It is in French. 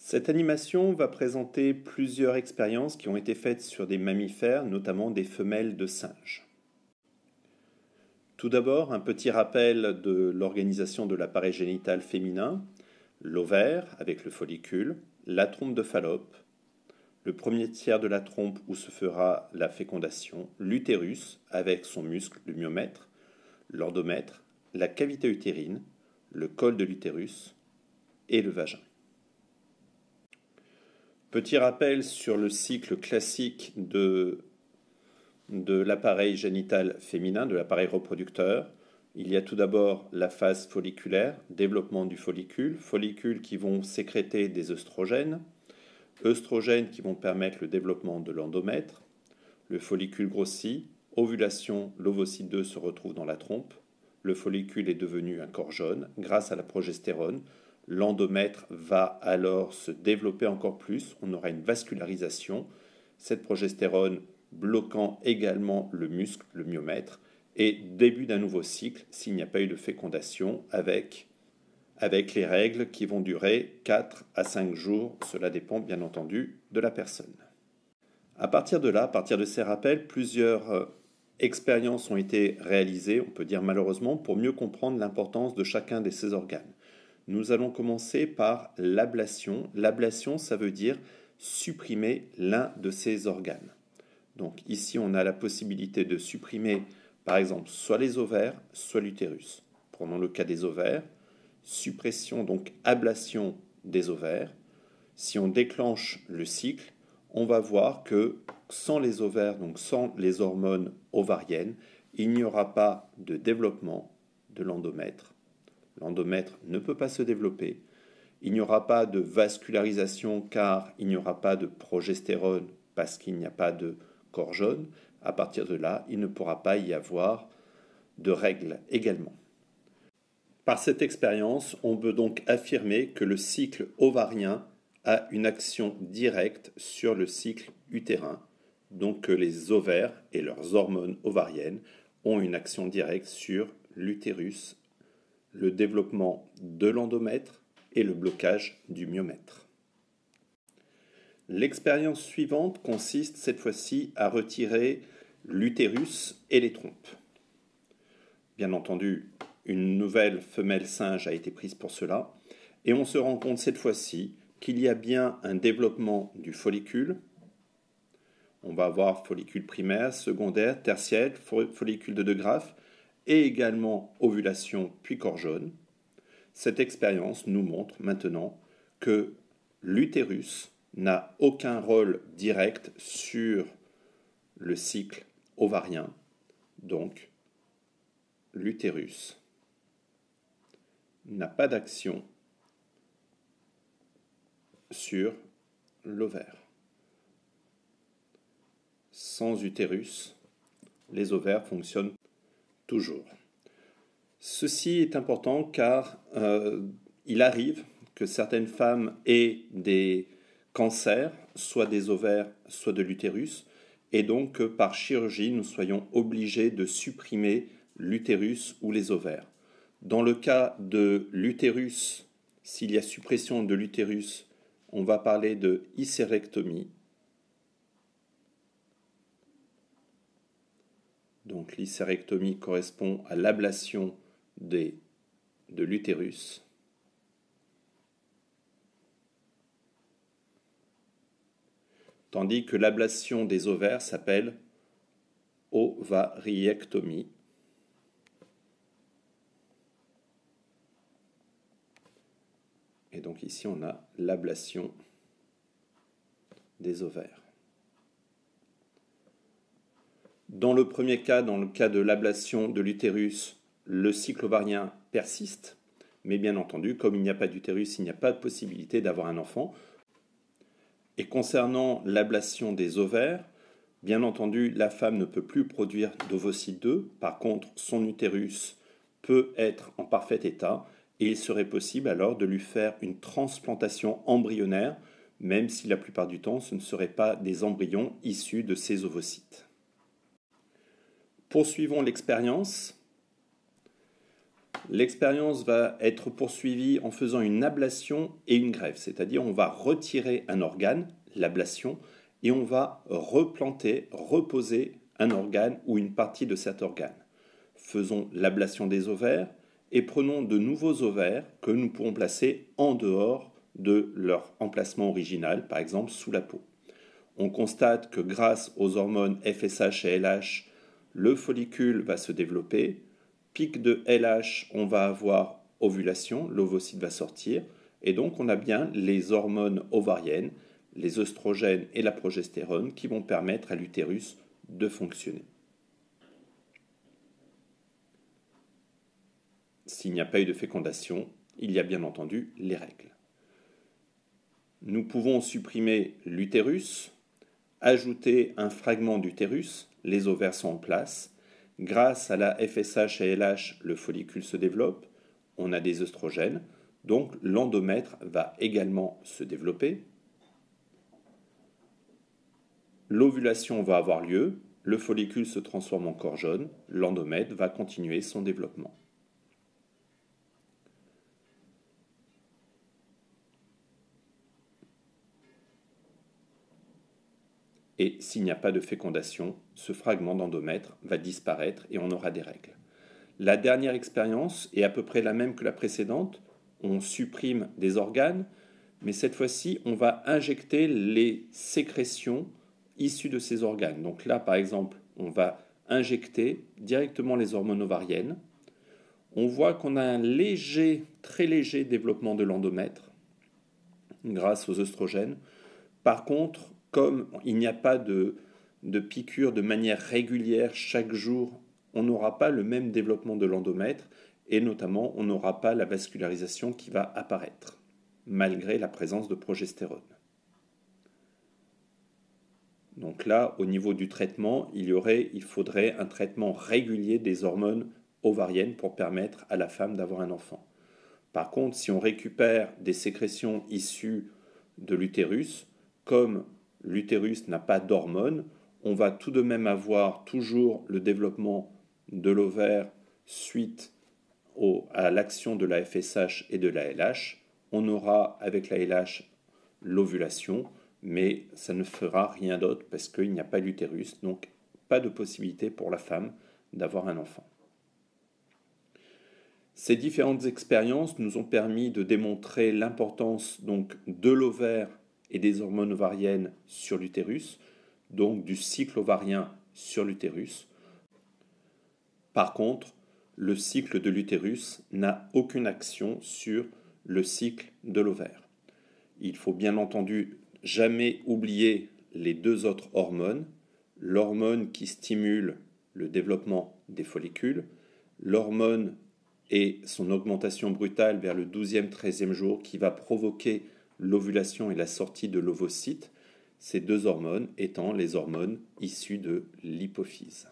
Cette animation va présenter plusieurs expériences qui ont été faites sur des mammifères, notamment des femelles de singes. Tout d'abord, un petit rappel de l'organisation de l'appareil génital féminin, l'ovaire avec le follicule, la trompe de Fallope, le premier tiers de la trompe où se fera la fécondation, l'utérus avec son muscle, le myomètre, l'endomètre, la cavité utérine, le col de l'utérus et le vagin. Petit rappel sur le cycle classique de l'appareil génital féminin, de l'appareil reproducteur. Il y a tout d'abord la phase folliculaire, développement du follicule, follicules qui vont sécréter des œstrogènes qui vont permettre le développement de l'endomètre, le follicule grossit, ovulation, l'ovocyte 2 se retrouve dans la trompe, le follicule est devenu un corps jaune grâce à la progestérone. L'endomètre va alors se développer encore plus, on aura une vascularisation, cette progestérone bloquant également le muscle, le myomètre, et début d'un nouveau cycle s'il n'y a pas eu de fécondation avec les règles qui vont durer 4 à 5 jours, cela dépend bien entendu de la personne. À partir de là, à partir de ces rappels, plusieurs expériences ont été réalisées, on peut dire malheureusement, pour mieux comprendre l'importance de chacun de ces organes. Nous allons commencer par l'ablation. L'ablation, ça veut dire supprimer l'un de ces organes. Donc ici, on a la possibilité de supprimer, par exemple, soit les ovaires, soit l'utérus. Prenons le cas des ovaires. Suppression, donc ablation des ovaires. Si on déclenche le cycle, on va voir que sans les ovaires, donc sans les hormones ovariennes, il n'y aura pas de développement de l'endomètre. L'endomètre ne peut pas se développer. Il n'y aura pas de vascularisation car il n'y aura pas de progestérone parce qu'il n'y a pas de corps jaune. À partir de là, il ne pourra pas y avoir de règles également. Par cette expérience, on peut donc affirmer que le cycle ovarien a une action directe sur le cycle utérin, donc que les ovaires et leurs hormones ovariennes ont une action directe sur l'utérus, le développement de l'endomètre et le blocage du myomètre. L'expérience suivante consiste cette fois-ci à retirer l'utérus et les trompes. Bien entendu, une nouvelle femelle singe a été prise pour cela, et on se rend compte cette fois-ci qu'il y a bien un développement du follicule. On va avoir follicule primaire, secondaire, tertiaire, follicule de De Graaf, et également ovulation puis corps jaune. Cette expérience nous montre maintenant que l'utérus n'a aucun rôle direct sur le cycle ovarien, donc l'utérus n'a pas d'action sur l'ovaire. Sans utérus, les ovaires fonctionnent toujours. Ceci est important car il arrive que certaines femmes aient des cancers, soit des ovaires, soit de l'utérus, et donc que par chirurgie, nous soyons obligés de supprimer l'utérus ou les ovaires. Dans le cas de l'utérus, s'il y a suppression de l'utérus, on va parler de hystérectomie. Donc l'hystérectomie correspond à l'ablation de l'utérus. Tandis que l'ablation des ovaires s'appelle ovariectomie. Et donc ici, on a l'ablation des ovaires. Dans le premier cas, dans le cas de l'ablation de l'utérus, le cycle ovarien persiste, mais bien entendu, comme il n'y a pas d'utérus, il n'y a pas de possibilité d'avoir un enfant. Et concernant l'ablation des ovaires, bien entendu, la femme ne peut plus produire d'ovocyte 2, par contre, son utérus peut être en parfait état, et il serait possible alors de lui faire une transplantation embryonnaire, même si la plupart du temps ce ne seraient pas des embryons issus de ces ovocytes. Poursuivons l'expérience. L'expérience va être poursuivie en faisant une ablation et une greffe, c'est-à-dire on va retirer un organe, l'ablation, et on va replanter, reposer un organe ou une partie de cet organe. Faisons l'ablation des ovaires et prenons de nouveaux ovaires que nous pourrons placer en dehors de leur emplacement original, par exemple sous la peau. On constate que grâce aux hormones FSH et LH, le follicule va se développer. Pic de LH, on va avoir ovulation, l'ovocyte va sortir, et donc on a bien les hormones ovariennes, les œstrogènes et la progestérone qui vont permettre à l'utérus de fonctionner. S'il n'y a pas eu de fécondation, il y a bien entendu les règles. Nous pouvons supprimer l'utérus, ajouter un fragment d'utérus, les ovaires sont en place. Grâce à la FSH et LH, le follicule se développe, on a des œstrogènes, donc l'endomètre va également se développer. L'ovulation va avoir lieu, le follicule se transforme en corps jaune, l'endomètre va continuer son développement. Et s'il n'y a pas de fécondation, ce fragment d'endomètre va disparaître et on aura des règles. La dernière expérience est à peu près la même que la précédente. On supprime des organes, mais cette fois-ci, on va injecter les sécrétions issues de ces organes. Donc là, par exemple, on va injecter directement les hormones ovariennes. On voit qu'on a un léger, très léger développement de l'endomètre grâce aux œstrogènes. Par contre, comme il n'y a pas de piqûre de manière régulière chaque jour, on n'aura pas le même développement de l'endomètre et notamment on n'aura pas la vascularisation qui va apparaître, malgré la présence de progestérone. Donc là, au niveau du traitement, il faudrait un traitement régulier des hormones ovariennes pour permettre à la femme d'avoir un enfant. Par contre, si on récupère des sécrétions issues de l'utérus, comme l'utérus n'a pas d'hormones, on va tout de même avoir toujours le développement de l'ovaire suite à l'action de la FSH et de la LH. On aura avec la LH l'ovulation, mais ça ne fera rien d'autre parce qu'il n'y a pas d'utérus, donc pas de possibilité pour la femme d'avoir un enfant. Ces différentes expériences nous ont permis de démontrer l'importance donc de l'ovaire et des hormones ovariennes sur l'utérus, donc du cycle ovarien sur l'utérus. Par contre, le cycle de l'utérus n'a aucune action sur le cycle de l'ovaire. Il faut bien entendu jamais oublier les deux autres hormones, l'hormone qui stimule le développement des follicules, l'hormone et son augmentation brutale vers le 12e, 13e jour qui va provoquer l'ovulation et la sortie de l'ovocyte, ces deux hormones étant les hormones issues de l'hypophyse.